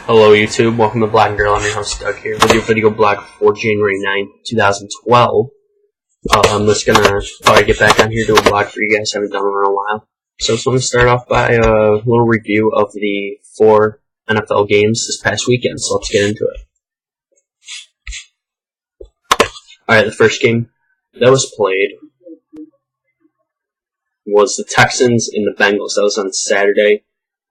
Hello YouTube, welcome to Black and Girl. I'm your host Doug here with your video blog for January 9th, 2012. I'm just gonna probably get back on here to do a blog for you guys. I haven't done one in a while. So I'm going to start off by a little review of the 4 NFL games this past weekend, so let's get into it. Alright, the first game that was played was the Texans and the Bengals. That was on Saturday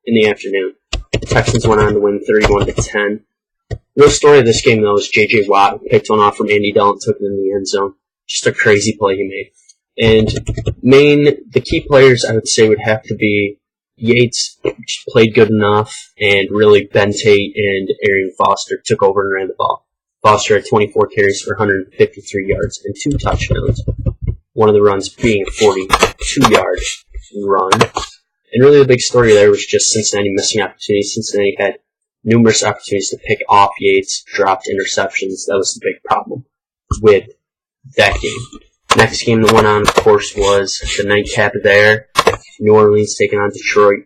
in the afternoon. The Texans went on to win 31-10. The real story of this game, though, was J.J. Watt picked one off from Andy Dalton, took it in the end zone. Just a crazy play he made. And the key players, I would say, would have to be Yates, played good enough, and really Ben Tate and Arian Foster took over and ran the ball. Foster had 24 carries for 153 yards and 2 touchdowns. One of the runs being a 42-yard run. And really the big story there was just Cincinnati missing opportunities. Cincinnati had numerous opportunities to pick off Yates, dropped interceptions. That was the big problem with that game. Next game that went on, of course, was the nightcap there. New Orleans taking on Detroit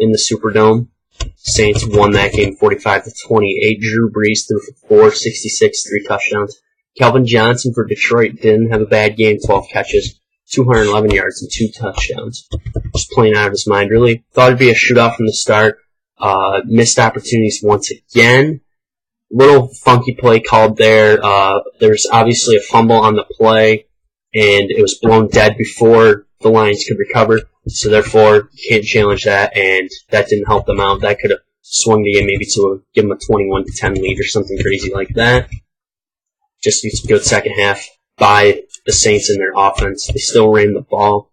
in the Superdome. Saints won that game 45-28. Drew Brees threw for 466, 3 touchdowns. Calvin Johnson for Detroit didn't have a bad game, 12 catches, 211 yards, and 2 touchdowns. Just playing out of his mind. Really thought it'd be a shootout from the start. Missed opportunities once again. Little funky play called there. There's obviously a fumble on the play, and it was blown dead before the Lions could recover. So therefore, you can't challenge that, and that didn't help them out. That could have swung the game maybe to give them a 21-10 lead or something crazy like that. Just a good second half by the Saints in their offense. They still ran the ball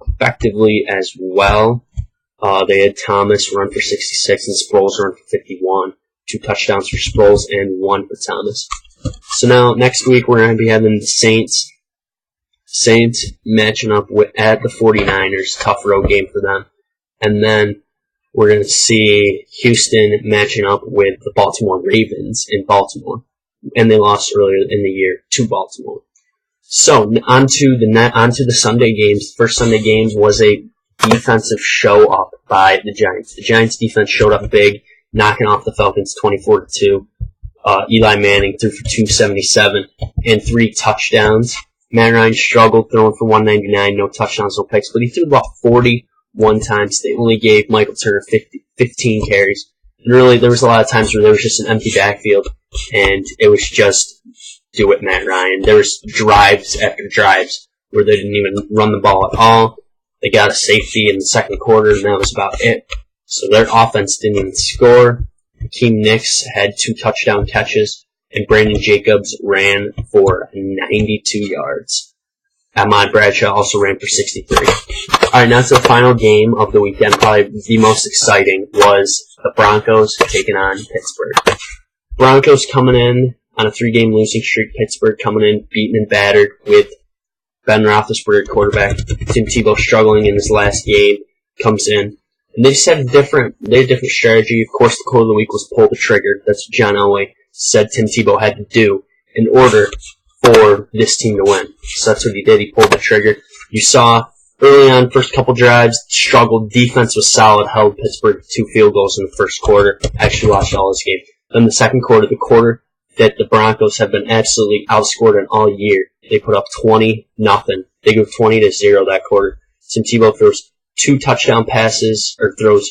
effectively as well. They had Thomas run for 66 and Sproles run for 51. 2 touchdowns for Sproles and 1 for Thomas. So now, next week, we're going to be having the Saints matching up at the 49ers. Tough road game for them. And then we're going to see Houston matching up with the Baltimore Ravens in Baltimore. And they lost earlier in the year to Baltimore. So, onto the Sunday games. The first Sunday game was a defensive show-up by the Giants. The Giants' defense showed up big, knocking off the Falcons 24-2. Eli Manning threw for 277 and 3 touchdowns. Matt Ryan struggled, throwing for 199, no touchdowns, no picks, but he threw about 41 times. They only gave Michael Turner 15 carries. And really, there was a lot of times where there was just an empty backfield, and it was just do it, Matt Ryan. There was drives after drives where they didn't even run the ball at all. They got a safety in the second quarter, and that was about it. So their offense didn't even score. Hakeem Nicks had 2 touchdown catches, and Brandon Jacobs ran for 92 yards. Ahmad Bradshaw also ran for 63. Alright, now to the final game of the weekend. Probably the most exciting was the Broncos taking on Pittsburgh. Broncos coming in on a 3-game losing streak. Pittsburgh coming in beaten and battered with Ben Roethlisberger at quarterback. Tim Tebow struggling in his last game comes in. And they just had a different strategy. Of course, the quote of the week was pull the trigger. That's what John Elway said Tim Tebow had to do in order for this team to win. So that's what he did. He pulled the trigger. You saw early on, first couple drives, struggled. Defense was solid, held Pittsburgh to 2 field goals in the first quarter. Actually watched all this game. Then the second quarter, the quarter that the Broncos have been absolutely outscored in all year. They put up 20-0. They go 20-0 that quarter. Tim Tebow throws 2 touchdown passes, or throws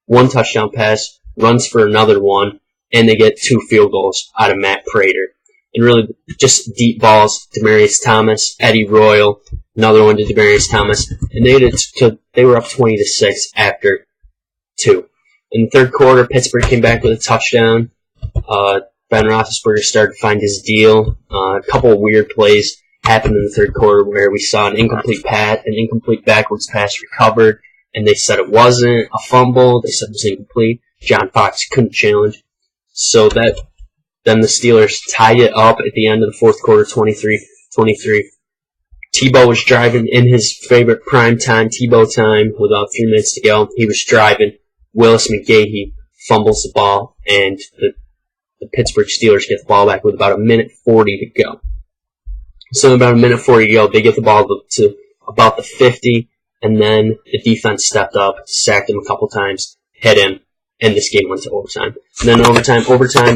1 touchdown pass, runs for another one, and they get 2 field goals out of Matt Prater. And really, just deep balls. Demaryius Thomas, Eddie Royal, another one to Demaryius Thomas, and they were up 20-6 after 2. In the third quarter, Pittsburgh came back with a touchdown. Ben Roethlisberger started to find his deal. A couple of weird plays happened in the third quarter where we saw an incomplete backwards pass recovered, and they said it wasn't a fumble. They said it was incomplete. John Fox couldn't challenge. So then the Steelers tied it up at the end of the fourth quarter, 23-23. Tebow was driving in his favorite prime time, Tebow time, with about 3 minutes to go. He was driving. Willis McGahee fumbles the ball, and the Pittsburgh Steelers get the ball back with about 1:40 to go. So about 1:40 to go, they get the ball to about the 50, and then the defense stepped up, sacked him a couple times, hit him, and this game went to overtime. And then overtime,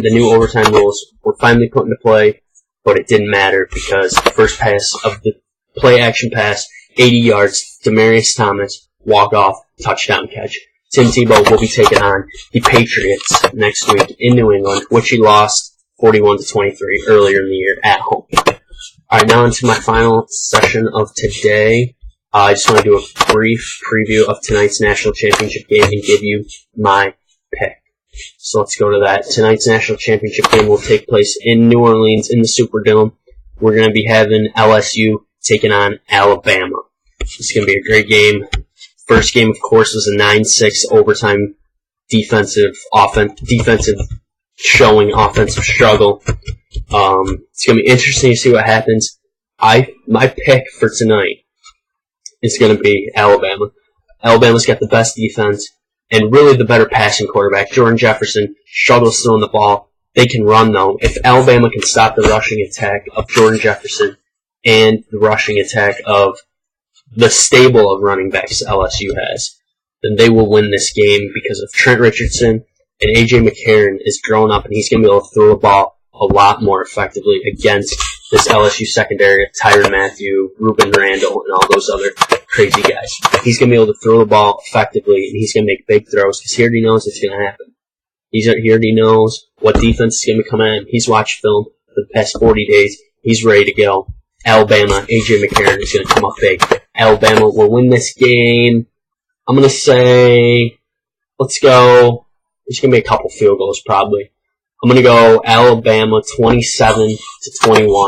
the new overtime rules were finally put into play, but it didn't matter because the first pass of the play-action pass, 80 yards, Demaryius Thomas, walk-off, touchdown catch. Tim Tebow will be taking on the Patriots next week in New England, which he lost 41-23 earlier in the year at home. Alright, now into my final session of today. I just want to do a brief preview of tonight's national championship game and give you my pick. So let's go to that. Tonight's national championship game will take place in New Orleans in the Superdome. We're going to be having LSU taking on Alabama. It's going to be a great game. First game, of course, was a 9-6 overtime defensive showing, offensive struggle. It's going to be interesting to see what happens. My pick for tonight is going to be Alabama. Alabama's got the best defense and really the better passing quarterback. Jordan Jefferson struggles throwing the ball. They can run, though. If Alabama can stop the rushing attack of Jordan Jefferson and the rushing attack of the stable of running backs LSU has, then they will win this game because of Trent Richardson and A.J. McCarron is growing up and he's going to be able to throw the ball a lot more effectively against this LSU secondary of Tyrann Mathieu, Ruben Randall, and all those other crazy guys. He's going to be able to throw the ball effectively and he's going to make big throws because he already knows it's going to happen. He already knows what defense is going to be coming at him. He's watched film for the past 40 days. He's ready to go. Alabama, A.J. McCarron is going to come up big. Alabama will win this game. I'm going to say, let's go. There's going to be a couple field goals probably. I'm going to go Alabama 27-21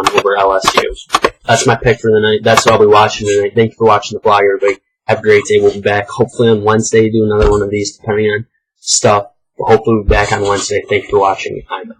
over LSU. That's my pick for the night. That's what I'll be watching tonight. Thank you for watching the vlog, everybody. Have a great day. We'll be back hopefully on Wednesday to do another one of these, depending on stuff. But hopefully we'll be back on Wednesday. Thank you for watching. I'm out.